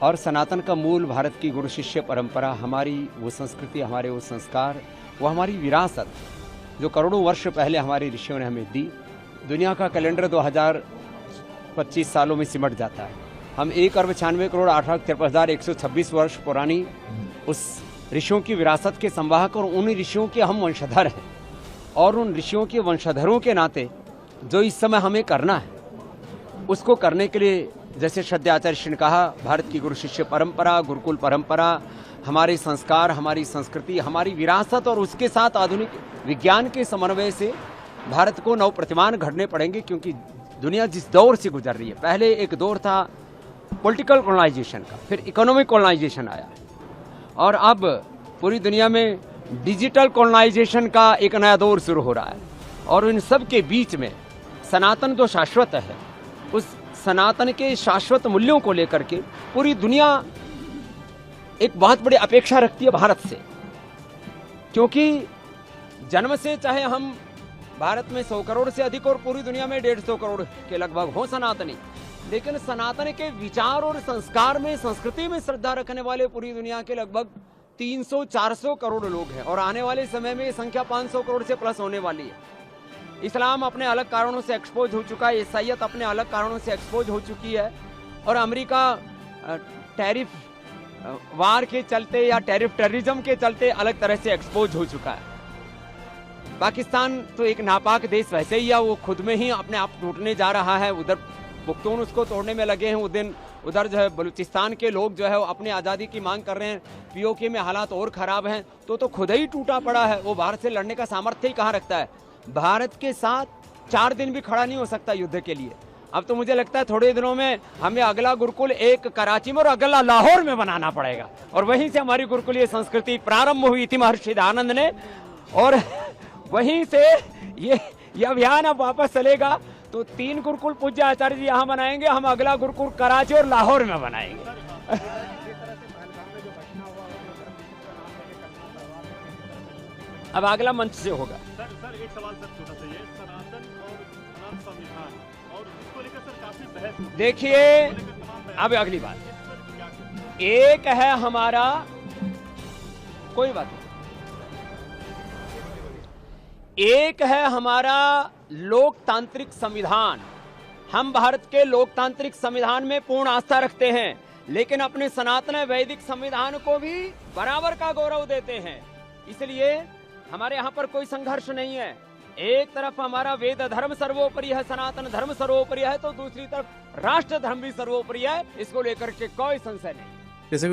और सनातन का मूल भारत की गुरु शिष्य परंपरा, हमारी वो संस्कृति, हमारे वो संस्कार, वो हमारी विरासत जो करोड़ों वर्ष पहले हमारे ऋषियों ने हमें दी। दुनिया का कैलेंडर 2025 सालों में सिमट जाता है। हम 1,96,08,53,126 वर्ष पुरानी उस ऋषियों की विरासत के संवाहक और उन ऋषियों के हम वंशधर हैं। और उन ऋषियों के वंशधरों के नाते जो इस समय हमें करना है, उसको करने के लिए जैसे श्रद्धेय आचार्य श्री ने कहा, भारत की गुरु शिष्य परंपरा, गुरुकुल परंपरा, हमारे संस्कार, हमारी संस्कृति, हमारी विरासत और उसके साथ आधुनिक विज्ञान के समन्वय से भारत को नव प्रतिमान घड़ने पड़ेंगे। क्योंकि दुनिया जिस दौर से गुजर रही है, पहले एक दौर था पॉलिटिकल कॉलोनाइजेशन का, फिर इकोनॉमिक कॉलोनाइजेशन आया और अब पूरी दुनिया में डिजिटल कॉलोनाइजेशन का एक नया दौर शुरू हो रहा है। और इन सब के बीच में सनातन जो शाश्वत है, उस सनातन के शाश्वत मूल्यों को लेकर के पूरी दुनिया एक बहुत बड़ी अपेक्षा रखती है भारत से। क्योंकि जन्म से चाहे हम भारत में 100 करोड़ से अधिक और पूरी दुनिया में 150 करोड़ के लगभग हो सनातनी, लेकिन सनातन के विचार और संस्कार में, संस्कृति में श्रद्धा रखने वाले पूरी दुनिया के लगभग 300-400 करोड़ लोग हैं। और आने वाले समय में ये संख्या 500 करोड़ से प्लस होने वाली है। इस्लाम अपने अलग कारणों से एक्सपोज हो चुका है, ईसाईयत अपने अलग कारणों से एक्सपोज हो चुकी है, और अमेरिका टैरिफ वार के चलते या टैरिफ टेररिज्म के चलते अलग तरह से एक्सपोज हो चुका है। पाकिस्तान तो एक नापाक देश वैसे ही है, वो खुद में ही अपने आप टूटने जा रहा है। उधर पुख्तून उसको तोड़ने में लगे हैं, उधर जो है बलूचिस्तान के लोग जो है वो अपनी आज़ादी की मांग कर रहे हैं। पीओके में हालात और ख़राब हैं, तो खुद ही टूटा पड़ा है। वो भारत से लड़ने का सामर्थ्य ही कहाँ रखता है। भारत के साथ 4 दिन भी खड़ा नहीं हो सकता युद्ध के लिए। अब तो मुझे लगता है थोड़े दिनों में हमें अगला गुरुकुल एक कराची में और अगला लाहौर में बनाना पड़ेगा, और वहीं से हमारी गुरुकुलीय संस्कृति प्रारंभ हुई थी महर्षि दयानंद ने, और वहीं से ये अभियान अब वापस चलेगा। तो 3 गुरुकुल पूज्य आचार्य जी यहाँ बनाएंगे, हम अगला गुरुकुल कराची और लाहौर में बनाएंगे। अब अगला मंच से होगा। सर एक सवाल सर छोटा सा, ये सनातन और संविधान और इसको लेकर सर काफी बहस। देखिए, अब अगली बात, एक है हमारा, कोई बात नहीं, एक है हमारा लोकतांत्रिक संविधान। हम भारत के लोकतांत्रिक संविधान में पूर्ण आस्था रखते हैं, लेकिन अपने सनातन वैदिक संविधान को भी बराबर का गौरव देते हैं। इसलिए हमारे यहाँ पर कोई संघर्ष नहीं है। एक तरफ हमारा वेद धर्म सर्वोपरि है, सनातन धर्म सर्वोपरि है, तो दूसरी तरफ राष्ट्र धर्म भी सर्वोपरि है। इसको लेकर के कोई संशय नहीं। जैसे